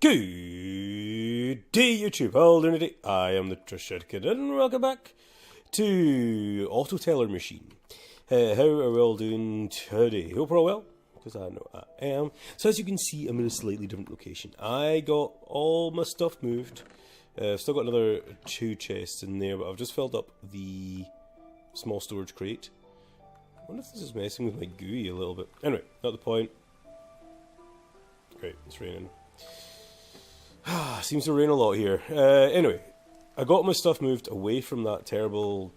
Good day, YouTube. Hello, Unity. I am the Trisha Kid, and welcome back to Auto Teller Machine. How are we all doing today? Hope we're all well, because I know I am. So as you can see, I'm in a slightly different location. I got all my stuff moved. I've still got another 2 chests in there, but I've just filled up the small storage crate. I wonder if this is messing with my GUI a little bit. Anyway, not the point. Great, it's raining. Seems to rain a lot here. Anyway, I got my stuff moved away from that terrible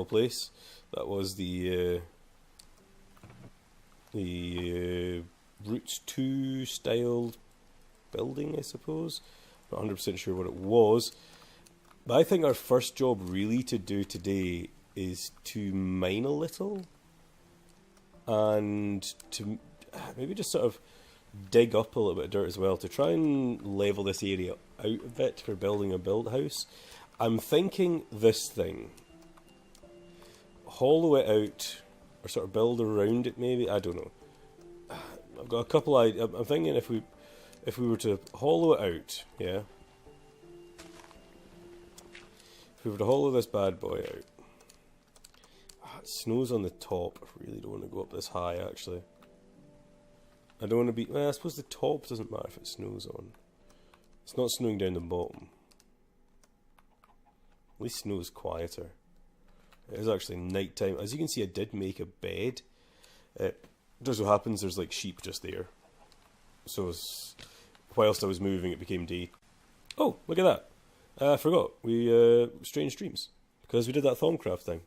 place. That was the Roots 2 styled building, I suppose. Not 100% sure what it was. But I think our first job really to do today is to mine a little. And to maybe just sort of dig up a little bit of dirt as well to try and level this area out a bit for building a build house. I'm thinking this thing, hollow it out or sort of build around it maybe. I don't know. I've got a couple ideas. I'm thinking if we were to hollow it out, yeah. If we were to hollow this bad boy out. It snows on the top. I really don't want to go up this high actually. I don't want to be... Well, I suppose the top doesn't matter if it snows on. It's not snowing down the bottom. At least snow is quieter. It is actually night time. As you can see, I did make a bed. Just so happens there's like sheep just there. So whilst I was moving, it became day. Oh, look at that. I forgot. We strange dreams. Because we did that Thaumcraft thing.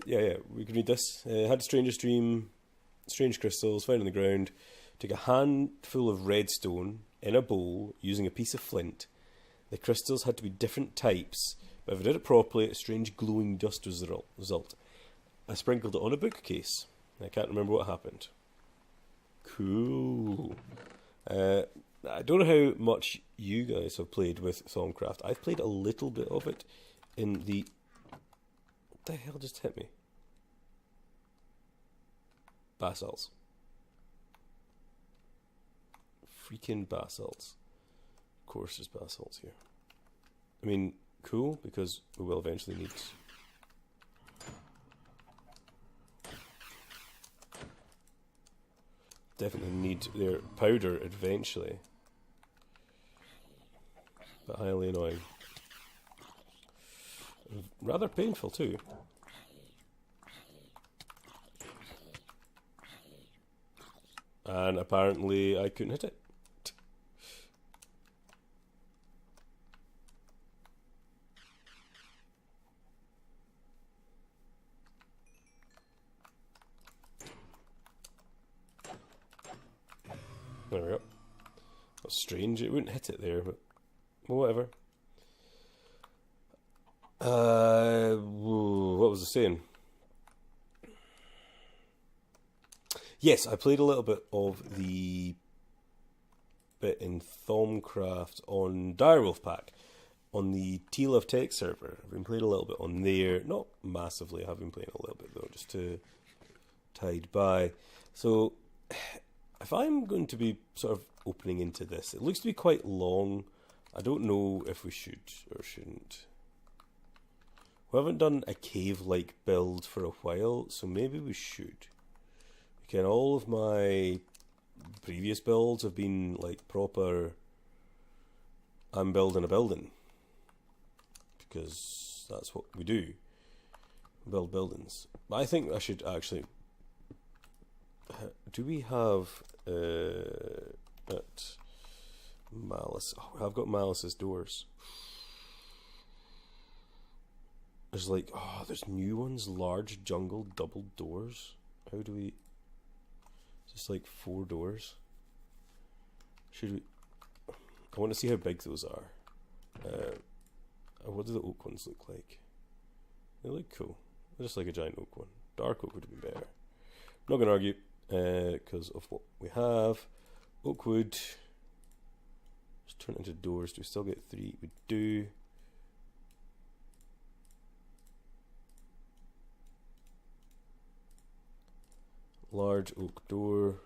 Yeah, we can read this. Had a strangest dream, strange crystals found on the ground. Took a handful of redstone in a bowl using a piece of flint. The crystals had to be different types, but if I did it properly, a strange glowing dust was the result. I sprinkled it on a bookcase. I can't remember what happened. Cool. I don't know how much you guys have played with Thaumcraft. I've played a little bit of it in the... What the hell just hit me? Basalts. Freaking basalts. Of course there's basalts here. I mean, cool, because we will eventually need... Definitely need their powder eventually. But highly annoying. Rather painful too. And apparently I couldn't hit it. There we go. That's strange, it wouldn't hit it there, but well, whatever. What was I saying? Yes, I played a little bit of the bit in Thaumcraft on Direwolf Pack on the T-Love Tech server. I've been playing a little bit on there, not massively. I have been playing a little bit though, just to tide by. So, if I'm going to be sort of opening into this, it looks to be quite long. I don't know if we should or shouldn't. We haven't done a cave-like build for a while, so maybe we should. Again, all of my previous builds have been like proper... I'm building a building. Because that's what we do. Build buildings. But I think I should actually... Do we have... at Malice... Oh, I've got Malice's doors. There's like, oh, there's new ones, large jungle double doors. How do we... Just like 4 doors. Should we... I want to see how big those are. What do the oak ones look like? They look cool. They're just like a giant oak one. Dark oak would have been better. I'm not going to argue, because of what we have. Oak wood. Just turn it into doors. Do we still get 3? We do. Large oak door.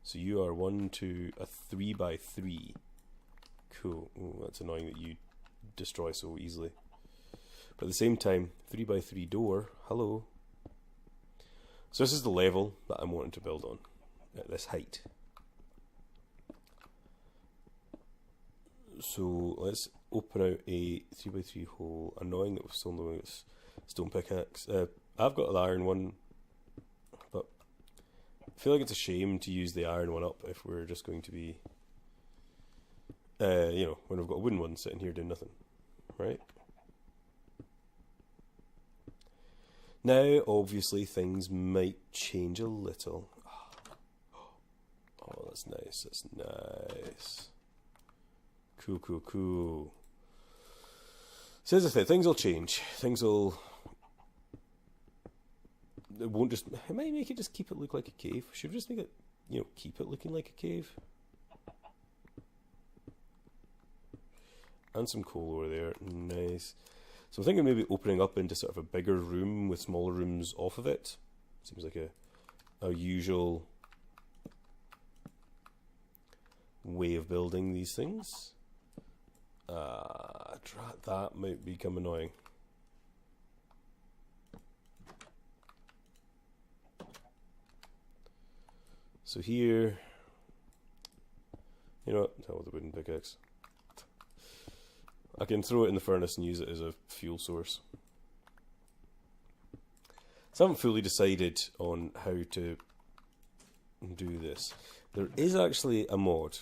So you are 1, 2, a 3 by 3. Cool. Ooh, that's annoying that you destroy so easily. But at the same time, 3 by 3 door. Hello. So this is the level that I'm wanting to build on at this height. So let's open out a 3 by 3 hole. Annoying that we've still no stone pickaxe. I've got an iron one, but I feel like it's a shame to use the iron one up if we're just going to be, you know, when we've got a wooden one sitting here doing nothing, right? Now, obviously, things might change a little. Oh, that's nice. That's nice. Cool, cool, cool. So here's the thing, things will change. Things will... It won't just... It might make it just keep it look like a cave. Should we just make it, you know, keep it looking like a cave? And some coal over there. Nice. So I'm thinking maybe opening up into sort of a bigger room with smaller rooms off of it. Seems like a usual way of building these things. That might become annoying. So here, you know what, hell with the wooden pickaxe. I can throw it in the furnace and use it as a fuel source. So I haven't fully decided on how to do this. There is actually a mod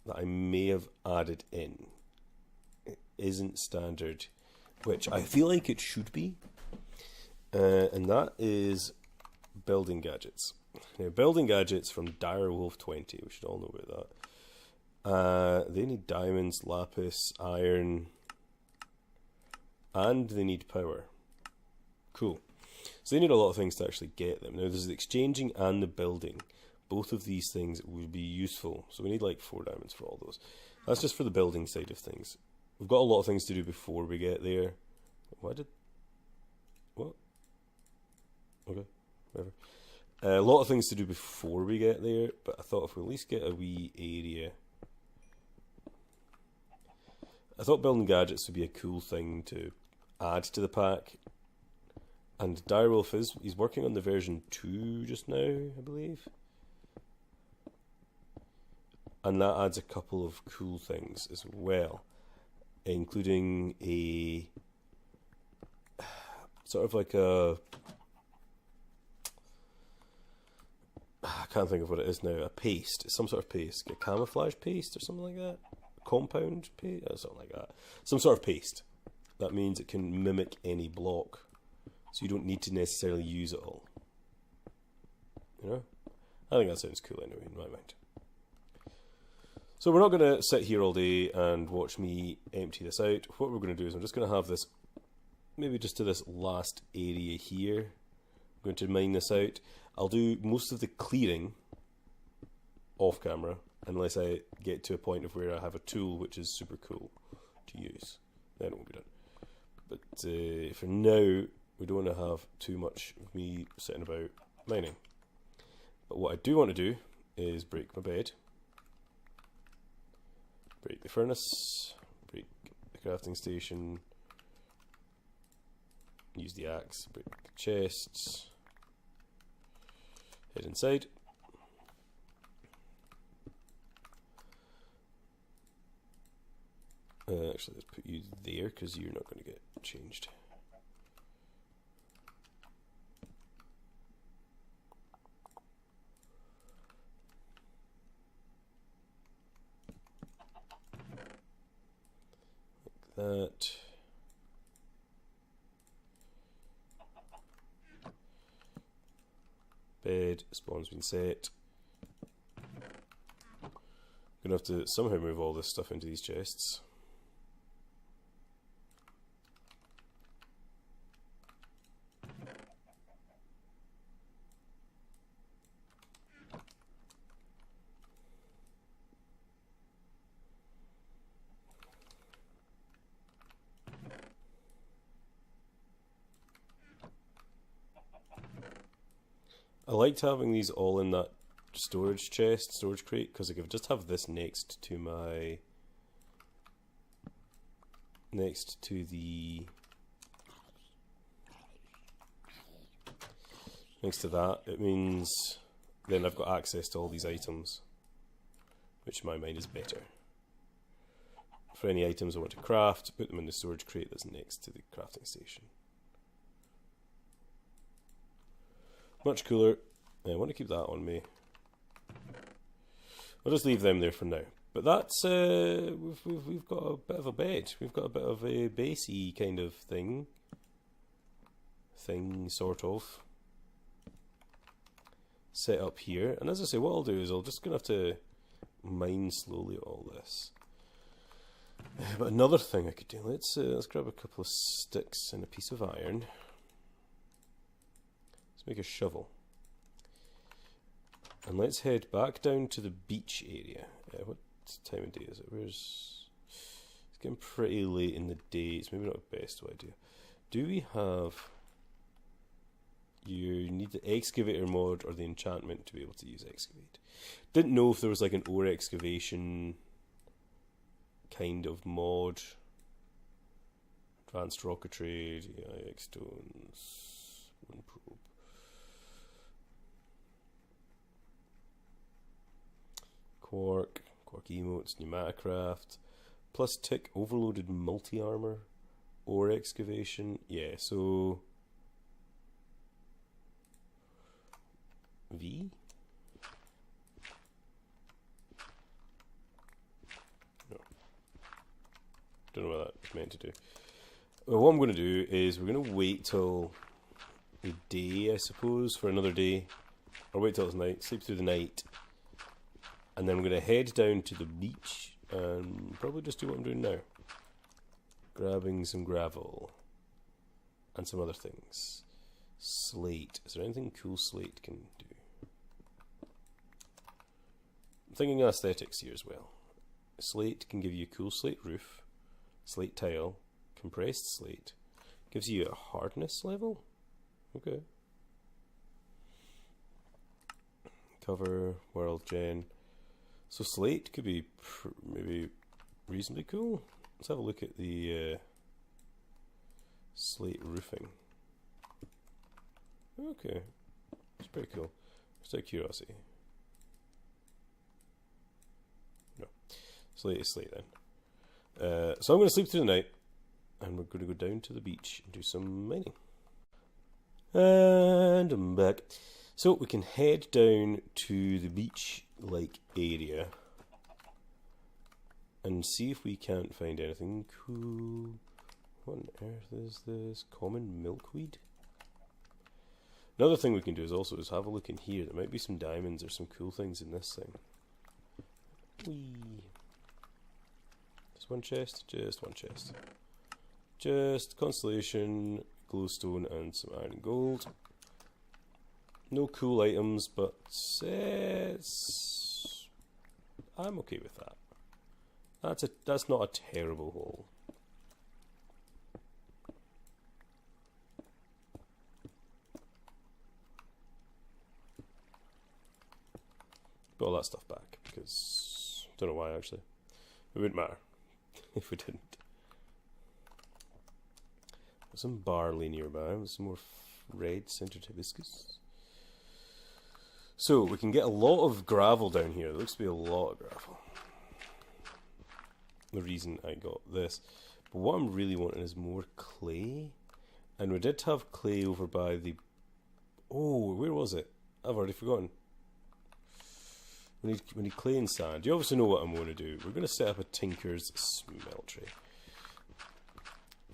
that I may have added in. It isn't standard, which I feel like it should be. And that is building gadgets. Now, building gadgets from Direwolf 20, we should all know about that. They need diamonds, lapis, iron, and they need power. Cool. So they need a lot of things to actually get them. Now there's the exchanging and the building. Both of these things would be useful. So we need like 4 diamonds for all those. That's just for the building side of things. We've got a lot of things to do before we get there. What? Okay, whatever. A lot of things to do before we get there, but I thought if we at least get a wee area. I thought building gadgets would be a cool thing to add to the pack. And Direwolf he's working on the version 2 just now, I believe. And that adds a couple of cool things as well, including a sort of like a, I can't think of what it is now, a paste. It's some sort of paste, a camouflage paste or something like that. Compound paste, or something like that. Some sort of paste. That means it can mimic any block, so you don't need to necessarily use it all. You know? I think that sounds cool anyway, in my mind. So we're not going to sit here all day and watch me empty this out. What we're going to do is I'm just going to have this, maybe just to this last area here. I'm going to mine this out. I'll do most of the clearing off camera, unless I get to a point of where I have a tool which is super cool to use. Then it won't be done. But for now, we don't want to have too much of me sitting about mining. But what I do want to do is break my bed, break the furnace, break the crafting station, use the axe, break the chests, head inside. Actually, let's put you there because you're not going to get changed. Like that. Bed, spawn's been set. I'm going to have to somehow move all this stuff into these chests. I liked having these all in that storage chest, storage crate, because I could just have this next to my next to that. It means then I've got access to all these items, which in my mind is better. For any items I want to craft, put them in the storage crate that's next to the crafting station. Much cooler. I want to keep that on me. I'll just leave them there for now. But that's we've got a bit of a bed. We've got a bit of a basey kind of thing, sort of, set up here. And as I say, what I'll do is I'll just gonna have to mine slowly all this. But another thing I could do. Let's grab a couple of sticks and a piece of iron. Let's make a shovel. And let's head back down to the beach area. What time of day is it? It's getting pretty late in the day. It's maybe not the best idea. Do we have... You need the excavator mod or the enchantment to be able to use excavate. Didn't know if there was like an ore excavation kind of mod. Advanced rocketry, EIX stones, one probe. Quark emotes, pneumaticraft, plus tick, overloaded multi-armor, ore excavation. Yeah, so V? No. Don't know what that's meant to do. Well, what I'm going to do is we're going to wait till the day, I suppose, for another day. Or wait till it's night, sleep through the night. And then I'm going to head down to the beach and probably just do what I'm doing now. Grabbing some gravel. And some other things. Slate. Is there anything cool slate can do? I'm thinking aesthetics here as well. Slate can give you a cool slate roof. Slate tile. Compressed slate. Gives you a hardness level? Okay. Cover. World gen. So slate could be maybe reasonably cool. Let's have a look at the slate roofing. Okay, it's pretty cool. Just out of curiosity. No, slate is slate then. So I'm going to sleep through the night, and we're going to go down to the beach and do some mining. And I'm back. So we can head down to the beach-like area and see if we can't find anything cool. What on earth is this? Common milkweed? Another thing we can do is also have a look in here. There might be some diamonds or some cool things in this thing. Whee! Just one chest? Just one chest. Just constellation, glowstone and some iron and gold. No cool items, but I'm okay with that. That's not a terrible haul. Put all that stuff back because don't know why actually. It wouldn't matter if we didn't. There's some barley nearby. There's some more red centered hibiscus. So we can get a lot of gravel down here. There looks to be a lot of gravel. The reason I got this. But what I'm really wanting is more clay. And we did have clay over by the... Oh, where was it? I've already forgotten. We need clay and sand. You obviously know what I'm going to do. We're going to set up a Tinker's Smeltery.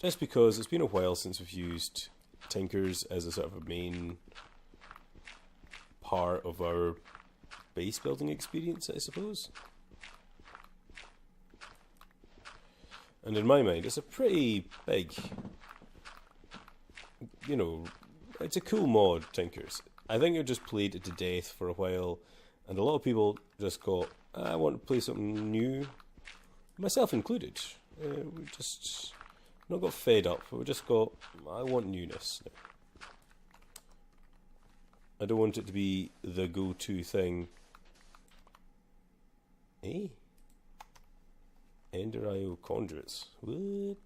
Just because it's been a while since we've used Tinkers as a sort of a main part of our base building experience, I suppose. And in my mind, it's a pretty big, you know, it's a cool mod, Tinkers. I think it just played it to death for a while, and a lot of people just got, I want to play something new, myself included. We just not got fed up, but we just got, I want newness now. I don't want it to be the go-to thing Eh? Ender IO conduits. What?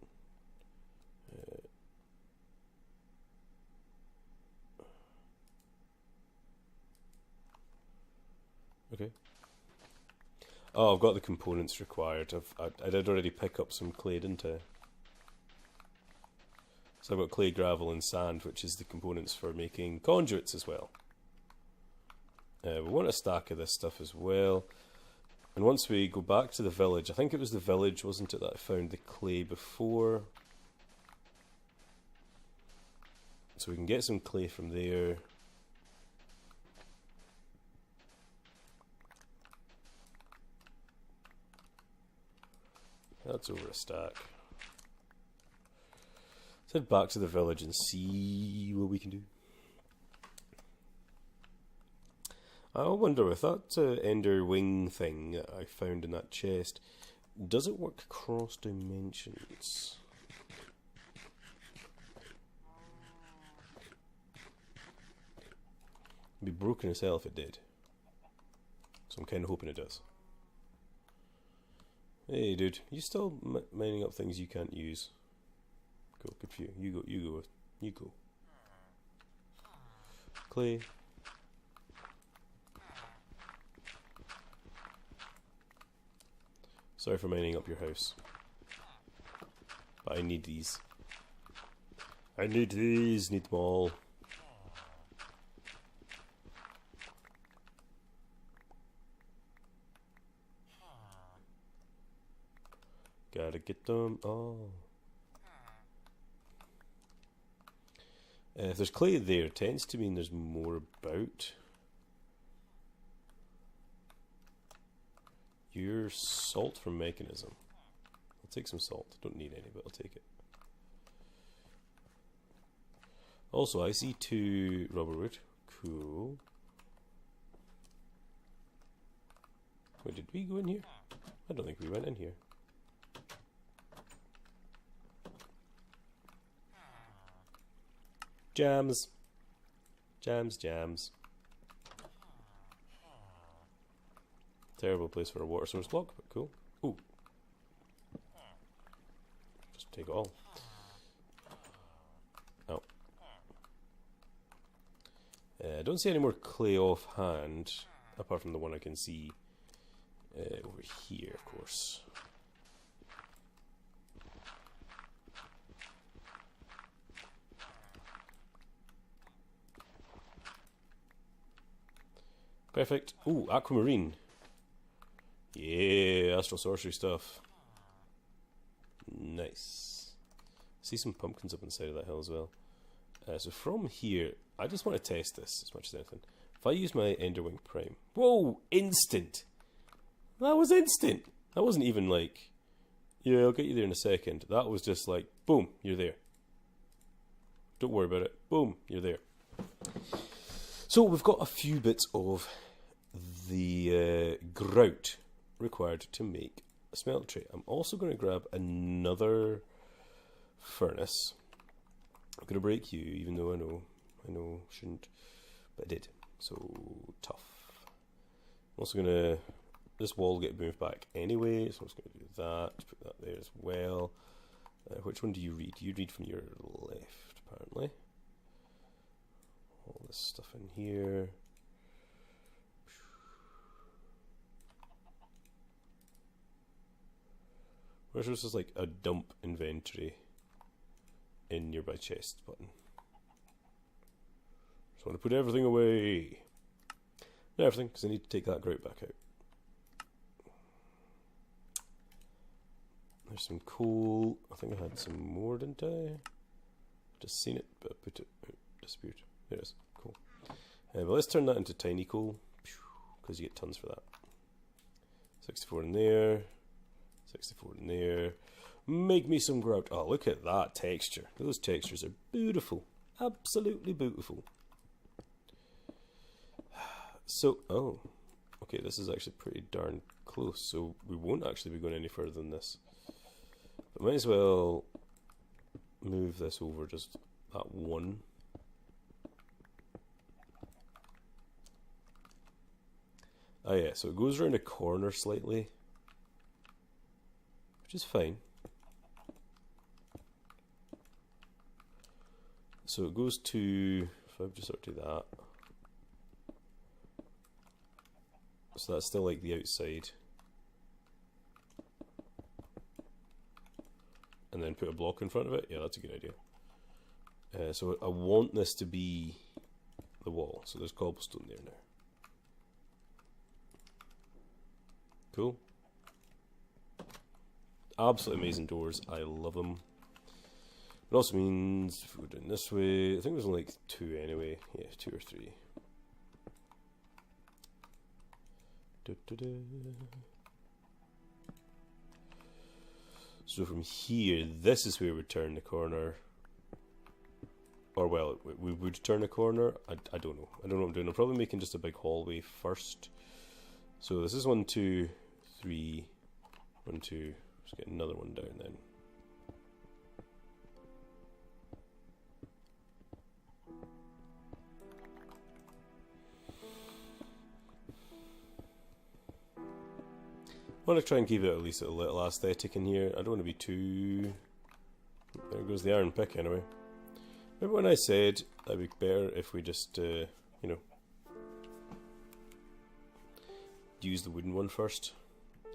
Okay. Oh, I've got the components required. I did already pick up some clay, didn't I? So I've got clay, gravel, and sand, which is the components for making conduits as well. We want a stack of this stuff as well. And once we go back to the village, I think it was the village, wasn't it, that I found the clay before? So we can get some clay from there. That's over a stack. Let's head back to the village and see what we can do. I wonder if that ender wing thing that I found in that chest, does it work cross dimensions? It'd be broken as hell if it did. So I'm kind of hoping it does. Hey dude, you still mining up things you can't use. Go, good for you. You go. Clay. Sorry for mining up your house. But I need these. Need them all. Gotta get them all. If there's clay there, it tends to mean there's more about. Your salt from mechanism. I'll take some salt. Don't need any, but I'll take it. Also, I see 2 rubber wood. Cool. Wait, did we go in here? I don't think we went in here. Jams. Jams. Terrible place for a water source block, but cool. Ooh. Just take it all. Oh. I don't see any more clay offhand, apart from the one I can see over here, of course. Perfect. Ooh, aquamarine. Yeah, astral sorcery stuff. Nice. See some pumpkins up inside of that hill as well. So from here, I just want to test this as much as anything. If I use my Enderwing Prime, whoa, instant! That was instant. That wasn't even like, yeah, I'll get you there in a second. That was just like, boom, you're there. Don't worry about it. Boom, you're there. So we've got a few bits of the grout required to make a smelt tray. I'm also going to grab another furnace. I'm going to break you, even though I know, shouldn't, but I did. So tough. I'm also going to, this wall will get moved back anyway, so I'm just going to do that, put that there as well. Which one do you read? You read from your left, apparently. All this stuff in here. Where's this is like a dump inventory in nearby chest button. Just want to put everything away. Not everything, because I need to take that grout back out. There's some coal. I think I had some more, didn't I? Just seen it, but I put it out. Disappeared. There it is. Cool. But let's turn that into tiny coal, because you get tons for that. 64 in there. 64 in there. Make me some grout. Oh, look at that texture. Those textures are beautiful. Absolutely beautiful. So, oh. Okay, this is actually pretty darn close, so we won't actually be going any further than this. But might as well move this over just that one. Oh yeah, so it goes around a corner slightly, which is fine. So it goes to, if I just sort of do that, so that's still like the outside. And then put a block in front of it. Yeah, that's a good idea. So I want this to be the wall. So there's cobblestone there now. Cool. Absolutely amazing doors. I love them. It also means if we're doing this way, I think there's only like 2 anyway. Yeah, 2 or 3. So from here, this is where we turn the corner. Or well, we would turn a corner. I don't know. I don't know what I'm doing. I'm probably making just a big hallway first. So this is 1, 2, 3, 1, 2. Let's get another one down then. I want to try and keep it at least a little aesthetic in here. I don't want to be too... There goes the iron pick anyway. Remember when I said that'd be better if we just, you know, use the wooden one first?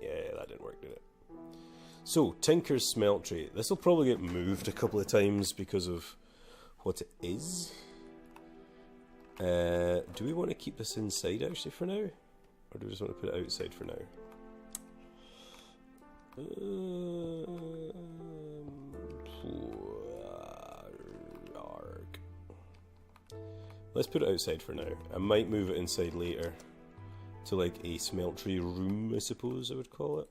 Yeah, that didn't work, did it? So, Tinker's Smeltery. This will probably get moved a couple of times because of what it is. Do we want to keep this inside actually for now? Or do we just want to put it outside for now? Let's put it outside for now. I might move it inside later to like a smeltery room, I suppose I would call it.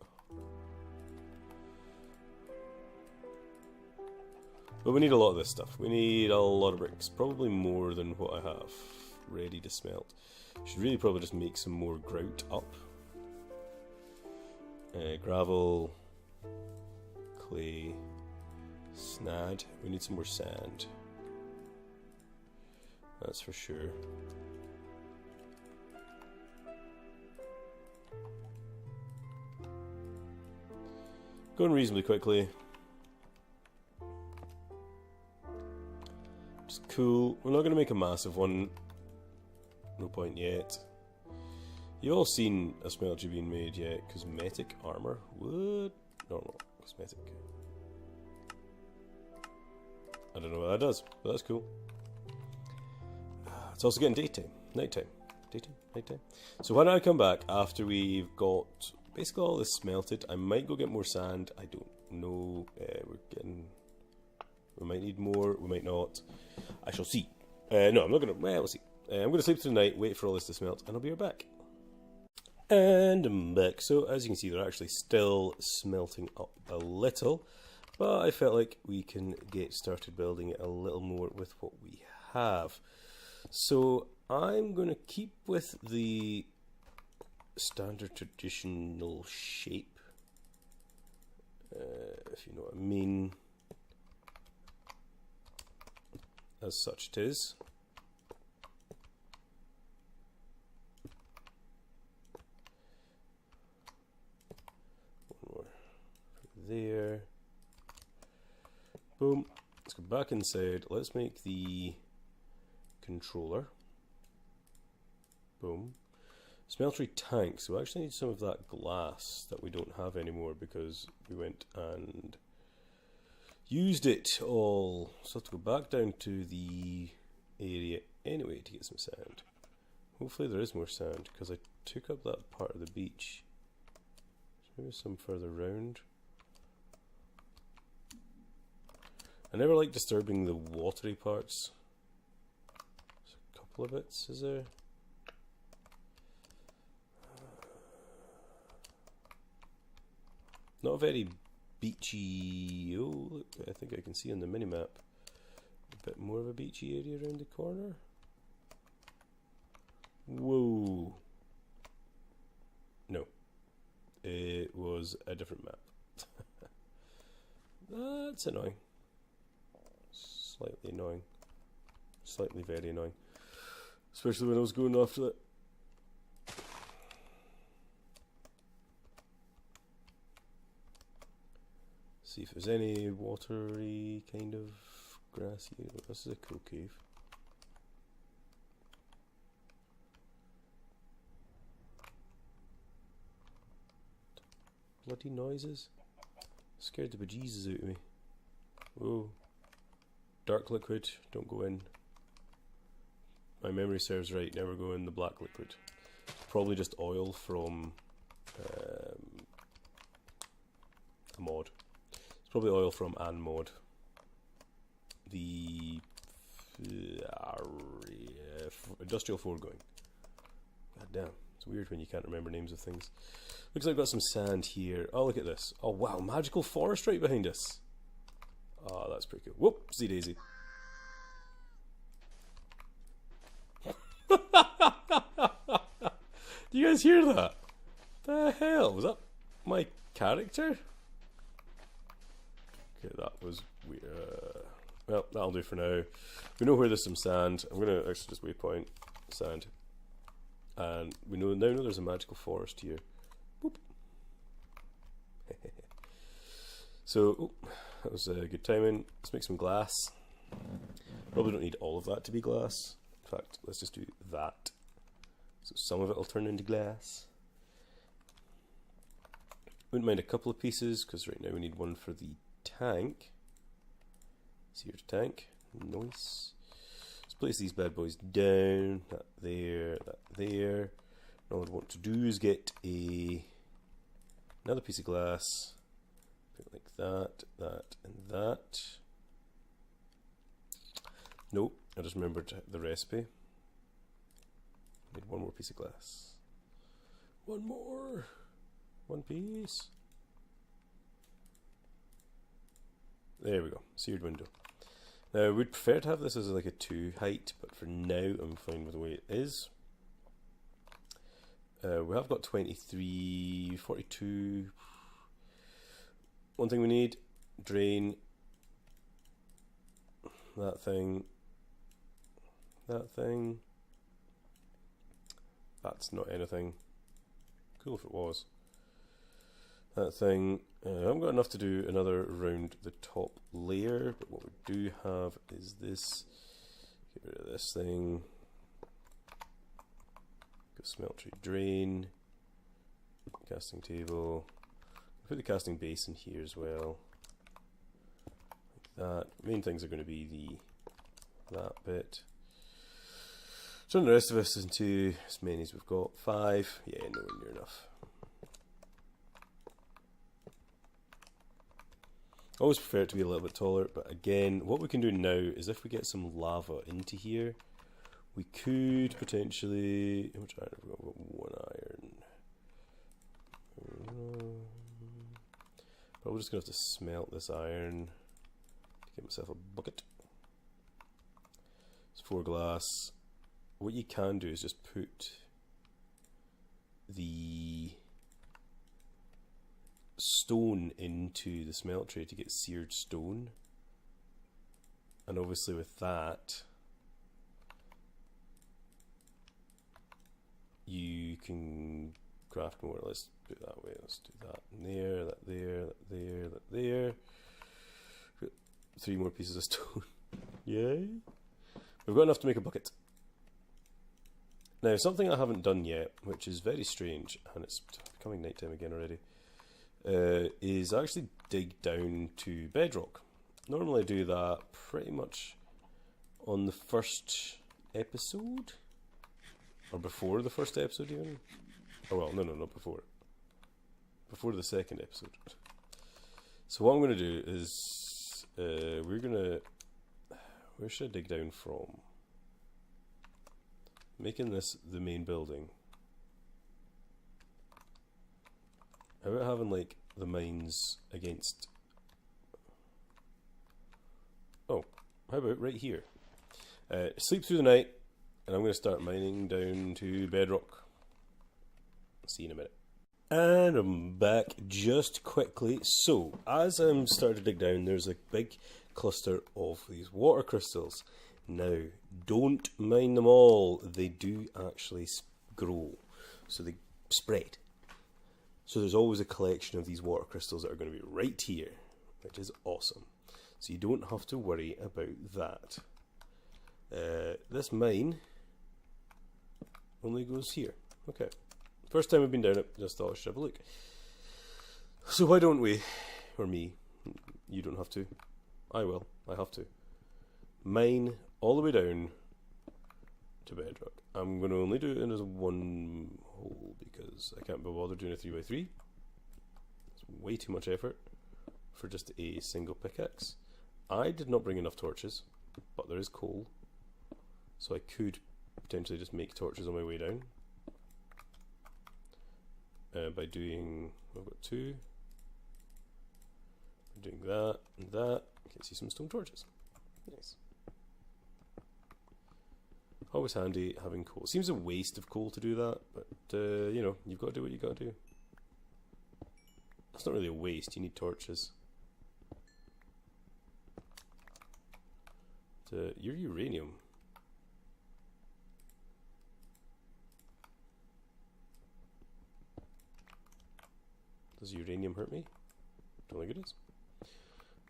But we need a lot of this stuff. We need a lot of bricks, probably more than what I have ready to smelt. Should really probably just make some more grout up. Gravel, clay, snad. We need some more sand. That's for sure. Going reasonably quickly. Just cool. We're not going to make a massive one. No point yet. You've all seen a smeltery being made yet. Cosmetic armor. What? Normal. Cosmetic. I don't know what that does, but that's cool. It's also getting daytime. Nighttime. Daytime? Nighttime? So why don't I come back after we've got basically all this smelted. I might go get more sand. I don't know. We might need more. We might not. I shall see. No, I'm not going to. Well, we'll see. I'm going to sleep through the night, wait for all this to smelt, and I'll be right back. And I'm back. So as you can see, they're actually still smelting up a little, but I felt like we can get started building it a little more with what we have. So I'm going to keep with the standard traditional shape, if you know what I mean. As such it is. There. Boom. Let's go back inside. Let's make the controller. Boom. Smeltery tank. So we actually need some of that glass that we don't have anymore because we went and used it all. So I have to go back down to the area anyway to get some sand. Hopefully there is more sand because I took up that part of the beach. Maybe some further round. I never like disturbing the watery parts. There's a couple of bits, is there? Not very beachy. Oh, look, I think I can see on the minimap a bit more of a beachy area around the corner. Whoa. No. It was a different map. That's annoying. Slightly annoying. Slightly very annoying. Especially when I was going after it. See if there's any watery kind of grass here. This is a cool cave. Bloody noises. Scared the bejesus out of me. Whoa. Dark liquid, don't go in. My memory serves right, never go in the black liquid. Probably just oil from a mod. It's probably oil from an mod. The industrial foregoing. God damn, it's weird when you can't remember names of things. Looks like I've got some sand here. Oh, look at this. Oh wow, magical forest right behind us. Oh, that's pretty cool. Whoopsie daisy. Do you guys hear that? The hell? Was that my character? Okay, that was weird. Well, that'll do for now. We know where there's some sand. I'm going to actually just waypoint sand. And we now know there's a magical forest here. Boop. So, that was good timing. Let's make some glass. Probably don't need all of that to be glass. In fact, let's just do that. So some of it will turn into glass. Wouldn't mind a couple of pieces, because right now we need one for the tank. See your tank. Nice. Let's place these bad boys down. That there, that there. And all I want to do is get another piece of glass. Put it like that, that, and that. Nope, I just remembered the recipe. Need one more piece of glass. One more. One piece. There we go. Seared window. Now, we'd prefer to have this as like a 2 height, but for now I'm fine with the way it is. We have got 23, 42. One thing we need, drain. That thing. That thing. That's not anything. Cool if it was. That thing. I haven't got enough to do another around the top layer, but what we do have is this. Get rid of this thing. Go smeltery drain. Casting table. Put the casting basin here as well. Like that. Main things are going to be that bit. Turn the rest of us into as many as we've got. 5. Yeah, nowhere near enough. Always prefer it to be a little bit taller, but again, what we can do now is if we get some lava into here, we could potentially... How much iron have we got? We've got 1 iron. Probably just going to have to smelt this iron to get myself a bucket. It's 4 glass. What you can do is just put the stone into the smelt tray to get seared stone, and obviously with that you can craft more. Let's do it that way. Let's do that in there, that there, that there, that there. 3 more pieces of stone. Yay! We've got enough to make a bucket. Now, something I haven't done yet, which is very strange, and it's becoming nighttime again already, is actually dig down to bedrock. Normally I do that pretty much on the first episode, or before the first episode even. Oh well, no, not before. Before the second episode. So what I'm going to do is, where should I dig down from? Making this the main building. How about having like the mines against... Oh, how about right here? Sleep through the night, and I'm going to start mining down to bedrock. See you in a minute. And I'm back just quickly. So, as I'm starting to dig down, there's a big cluster of these water crystals. Now, don't mine them all. They do actually grow. So they spread. So there's always a collection of these water crystals that are going to be right here. which is awesome. So you don't have to worry about that. This mine only goes here. Okay. First time I've been down it, just thought I should have a look. So why don't we, or me, you don't have to, I will, I have to, mine all the way down to bedrock. I'm going to only do it as one hole because I can't be bothered doing a 3x3. It's way too much effort for just a single pickaxe. I did not bring enough torches, but there is coal, so I could potentially just make torches on my way down by doing, I've got two, doing that and that. You can see some stone torches. Nice. Always handy having coal. Seems a waste of coal to do that, but you know, you've got to do what you got to do. That's not really a waste, you need torches. Your uranium. Does uranium hurt me? Don't think it is.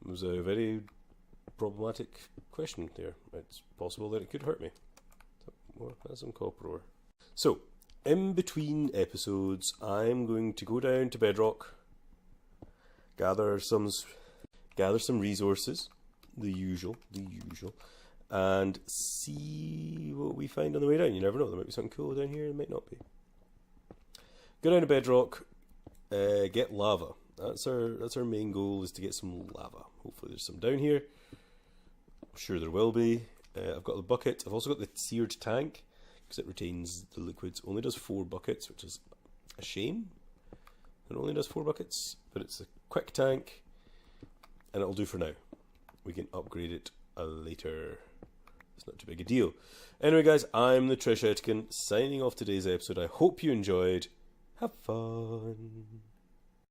It was a very problematic question there. It's possible that it could hurt me. So, well, that's some copper ore. So, in between episodes, I'm going to go down to bedrock, gather some resources, the usual, and see what we find on the way down. You never know, there might be something cool down here, there might not be. Go down to bedrock, get lava. That's our main goal, is to get some lava. Hopefully there's some down here. I'm sure there will be. I've got the bucket. I've also got the seared tank, because it retains the liquids. Only does 4 buckets, which is a shame. It only does 4 buckets, but it's a quick tank, and it'll do for now. We can upgrade it later. It's not too big a deal. Anyway, guys, I'm the Trish Etkin, signing off today's episode. I hope you enjoyed. Have fun.